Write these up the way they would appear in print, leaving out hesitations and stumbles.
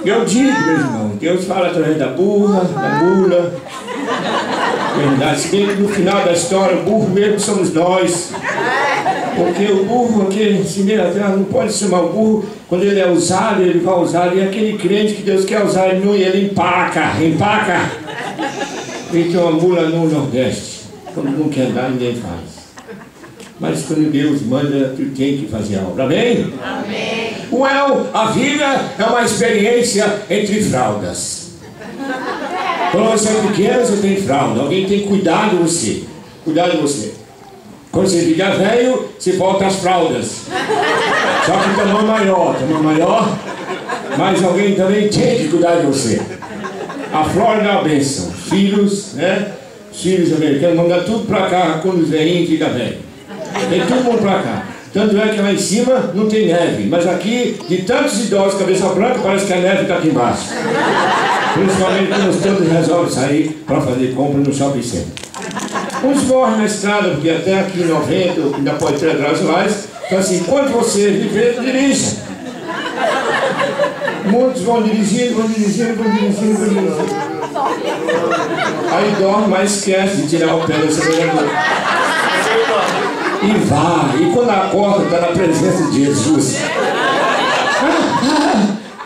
Eu digo, meu irmão, Deus fala através da burra, da mula. Verdade, se bem que no final da história, o burro mesmo somos nós. Porque o burro, aquele cineiro atrás, não pode chamar o burro. Quando ele é usado, ele vai usar. E aquele crente que Deus quer usar, ele empaca. Ele tem uma mula no Nordeste. Quando não quer dar, ninguém faz. Mas quando Deus manda, tu tem que fazer a obra. Amém? Amém. A vida é uma experiência entre fraldas. Quando você é pequeno, você tem fralda. Alguém tem que cuidar de você. Cuidar de você. Quando você fica velho, você volta às fraldas. Só que tamanho maior. Mas alguém também tem que cuidar de você. A Flórida é uma bênção. Filhos, né? Os filhos americanos mandam tudo pra cá quando os velhinhos ficam velhos. Tem todo mundo pra cá. Tanto é que lá em cima não tem neve. Mas aqui, de tantos idosos cabeça branca, parece que a neve está aqui embaixo. Principalmente quando todos resolvem sair para fazer compra no shopping center. Uns morrem na estrada, porque até aqui em 90 ainda pode ter graus mais. Então assim, quando você viver, dirija. Muitos vão dirigindo. Aí dorme, mas esquece de tirar o pé do acelerador. E vai. E quando acorda, está na presença de Jesus.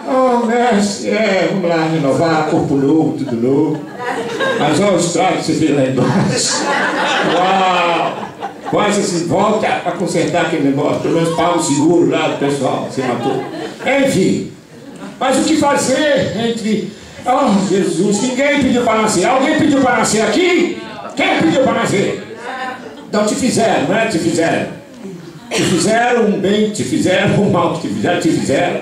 Oh, mestre, vamos lá renovar, corpo novo, tudo novo. Mas olha o estrago que você vê lá embaixo. Uau! Quase assim, volta para consertar aquele negócio. Pelo menos paga o seguro lá do pessoal que você matou. Enfim. Mas o que fazer entre... Oh, Jesus, ninguém pediu para nascer. Alguém pediu para nascer aqui? Quem pediu para nascer? Então te fizeram, não é? Te fizeram. Te fizeram um bem, te fizeram um mal, te fizeram.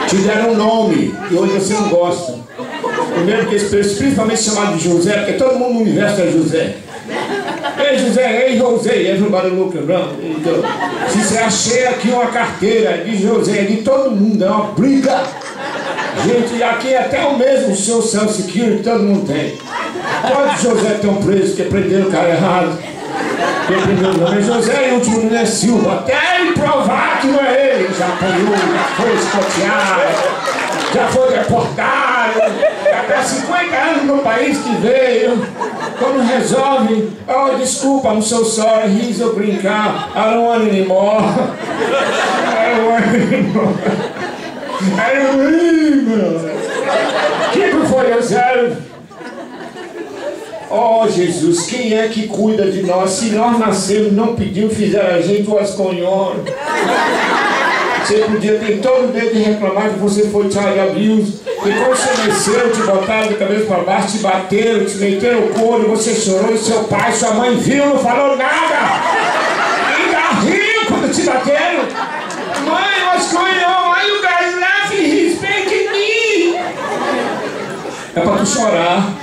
Te deram um nome e hoje você não gosta. Primeiro que esse principalmente chamado de José, porque todo mundo no universo é José. Ei José, ei José, everybody look around. Então, se você achei aqui uma carteira de José, de todo mundo, é uma briga. Gente, aqui até o mesmo seu Social Security todo mundo tem. Quantos José estão presos porque prenderam o cara errado? Porque primeiro nome é José e o último nome é Silva. Até ele provar que não é ele. Já apanhou, já foi escoteado, já foi deportado. Até 50 anos no país que veio. Quando resolve, oh, desculpa, I'm so sorry, he's a green card, I don't want anymore. I don't want anymore. I don't want anymore. Keep it for yourself. Oh Jesus, quem é que cuida de nós? Se nós nascemos, não pediu, fizeram a gente umas conhões. Você podia ter todo o direito de reclamar que você foi child abuse. E quando você nasceu, te botaram de cabeça para baixo, te bateram, te meteram o couro, você chorou e seu pai, sua mãe viu, não falou nada. Ainda riu quando te bateram. Mãe, what's going on? Why you guys laughing? He's spanking me. É para tu chorar.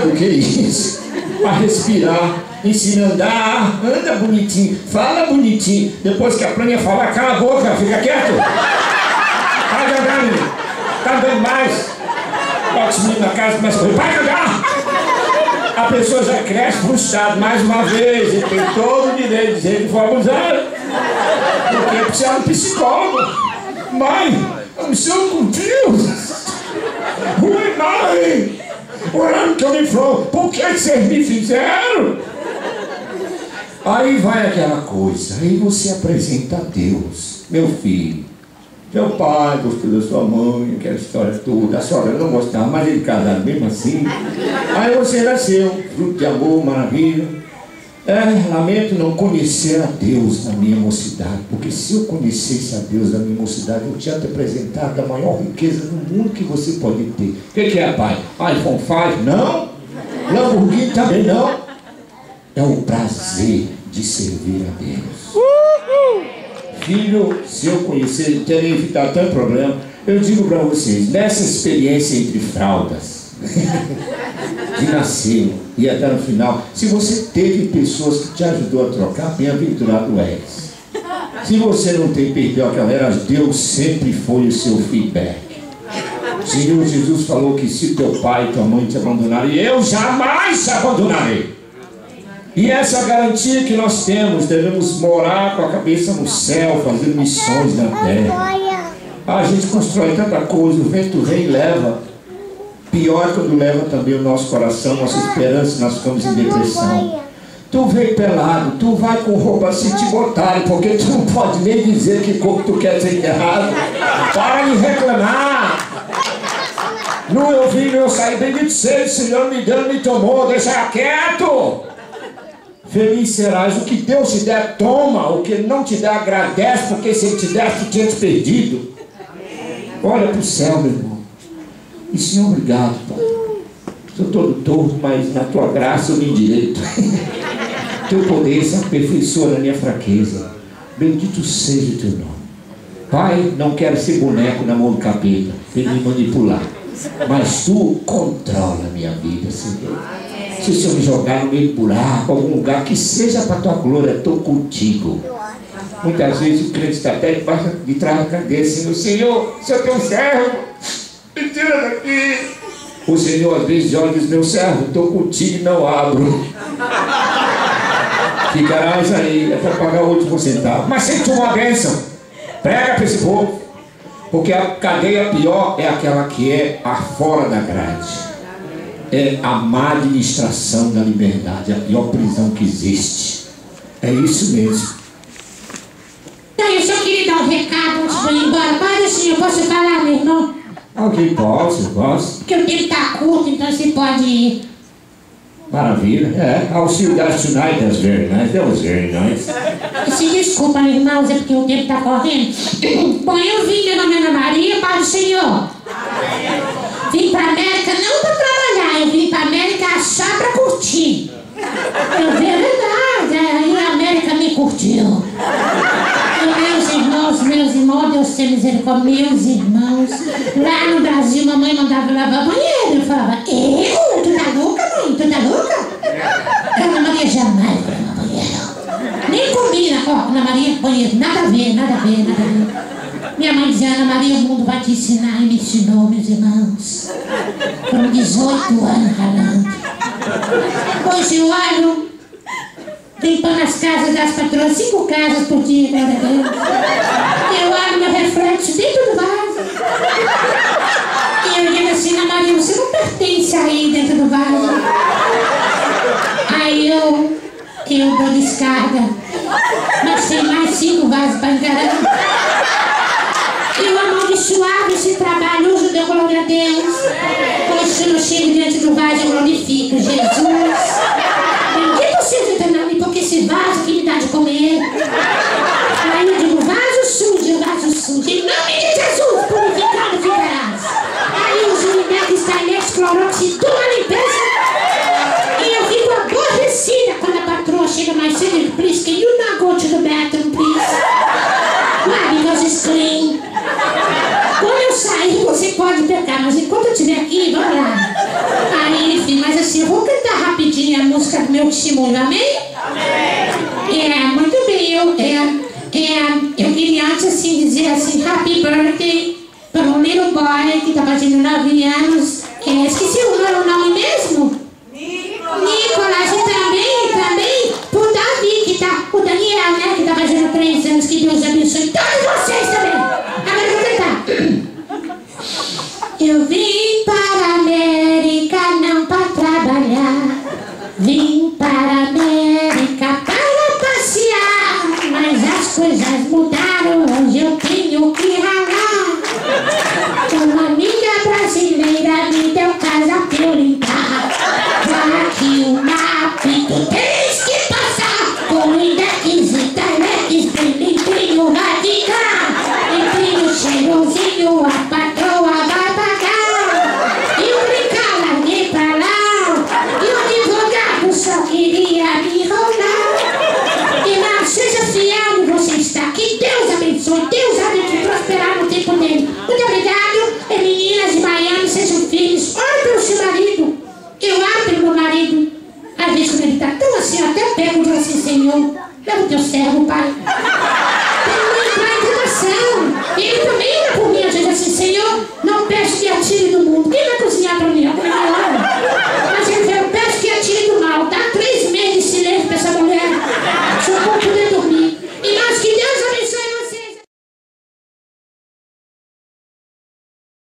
Do que isso? Para respirar, ensina a andar, anda bonitinho, fala bonitinho. Depois que aprende a falar, cala a boca, fica quieto. Para de andar, menino. Tá andando mais. Bota os meninos na casa e começa a correr. Para de andar. A pessoa já cresce frustrada mais uma vez. Ele tem todo o direito de dizer que foi abusado. Porque precisa de um psicólogo. Mãe, I'm so confused. Who am I? Where I'm coming from? Por que vocês me fizeram? Aí vai aquela coisa. Aí você apresenta a Deus. Meu filho, teu pai gostou da sua mãe, aquela história toda. A sogra não gostava, mas ele casaram mesmo assim. Aí você nasceu, fruto de amor, maravilha. Lamento não conhecer a Deus na minha mocidade, porque se eu conhecesse a Deus na minha mocidade, eu tinha te apresentado a maior riqueza do mundo que você pode ter. O que é, pai? iPhone 5? Não. Lamborghini também não. É o prazer de servir a Deus. Filho, se eu conhecer, teria evitado tanto problema. Eu digo para vocês, nessa experiência entre fraldas, de nascer e até no final, se você teve pessoas que te ajudou a trocar, bem-aventurado és. Se você não tem, perdeu aquela era, Deus sempre foi o seu feedback. O Senhor Jesus falou que se teu pai e tua mãe te abandonarem, eu jamais te abandonarei. E essa é a garantia que nós temos. Devemos morar com a cabeça no céu, fazendo missões na terra. A gente constrói tanta coisa, o vento vem e leva. Pior quando leva também o nosso coração, nossa esperança, nós ficamos em depressão. Tu veio pelado, tu vai com roupa assim te botarem, porque tu não pode nem dizer que corpo tu quer ser enterrado. Para de reclamar. Não eu vim, eu saí, bendito seja, o Senhor me deu, me tomou, deixa quieto. Feliz serás, o que Deus te der, toma, o que não te der, agradece, porque se Ele te der, tu tinha te perdido. Olha para o céu, meu irmão. E Senhor, obrigado, Pai. Sou todo torto, mas na tua graça eu me endireito. Teu poder se aperfeiçoa na minha fraqueza. Bendito seja o teu nome. Pai, não quero ser boneco na mão do capeta, tem me manipular. Mas tu controla a minha vida, Senhor. Se o Senhor me jogar no meio do buraco, algum lugar que seja para a tua glória, estou contigo. Muitas vezes o crente está até debaixo de trás da cadeia, Senhor, se eu tenho um servo, me tira daqui. O Senhor às vezes olha e diz, meu servo, estou contigo e não abro. Ficarás aí, é para pagar o último centavo. Mas sente uma bênção. Prega para esse povo. Porque a cadeia pior é aquela que é a fora da grade. É a má administração da liberdade, a pior prisão que existe. É isso mesmo. Eu só queria dar um recado antes de eu ir embora. Pode sim, eu posso falar, meu irmão? Ok, posso. Porque o tempo está curto, então você pode ir. Maravilha. I'll see you guys tonight. That's very nice. That was very nice. Se desculpa, irmãos, é porque o tempo está correndo. Bom, eu vim, meu nome é Ana Maria, Pai do Senhor. Vim para a América não para trabalhar, eu vim para a América só para curtir. É verdade, aí a América me curtiu. Meus irmãos, Deus tem misericórdia, meus irmãos. Lá no Brasil, mamãe mandava lavar banheiro. Eu falava, tu tá louca, mãe? Tu tá louca? Ana Maria jamais vai lavar banheiro. Nem combina, ó, Ana Maria, banheiro. Nada a ver. Minha mãe dizia, Ana Maria, o mundo vai te ensinar. E me ensinou, meus irmãos. Com 18 anos ralando. Hoje eu olho, limpando as casas das patroas, 5 casas por dia, glória a Deus. Eu olho meu reflexo dentro do vaso. E eu digo assim, Ana Maria, você não pertence aí dentro do vaso. Aí eu dou descarga. Mas tem mais 5 vasos para encarar. Eu amaldiçoava esse trabalho, hoje eu dou glória a Deus. Hoje quando eu chego diante do vaso, eu glorifico Jesus. Bendito seja teu nome, porque esse vaso que me dá de comer. Aí eu digo, vaso sujo. Em nome de Jesus, purificado ficarás. Aí o Junibeck está em ex-clorox, tua limpeza. E eu fico aborrecida quando a patroa chega mais cedo e diz, please, can you not go to the bathroom, please? Why? Because it's clean. Quando eu sair, você pode pecar, mas enquanto eu estiver aqui, vamos lá. Aí, enfim, mas assim, eu vou cantar rapidinho a música do meu testemunho, amém? Muito bem, eu queria antes assim dizer assim, happy birthday para um little boy que está fazendo 9 anos. Esqueci o nome mesmo? Nicolas, e também pro Davi, que tá, o Daniel, né, que tá fazendo 3 anos, que Deus abençoe todos vocês também. Agora eu vou cantar. Eu vim para a América não para trabalhar, vim para a América para passear, mas as coisas mudaram, hoje eu tenho que ralar. Uma amiga brasileira me deu casa pra eu limpar. Aqui o mapa, tu tens que passar com index e telex, bem limpinho radical, limpinho cheirosinho, a patroa vai pagar. E o brincar larguei pra lá, e o advogado só queria me enrolar. E lá, seja fiel, você está aqui, Deus abençoe, Deus há de te prosperar no tempo dele. Muito obrigado, meninas de Miami, sejam filhos, ore pelo seu marido. Eu oro pelo meu marido. Às vezes quando ele está tão assim, eu até pego e digo assim, Senhor, leva o teu servo, Pai. Tem uma inclinação. E ele também ora por mim, às vezes assim, Senhor, não peço que atire no mundo. Quem vai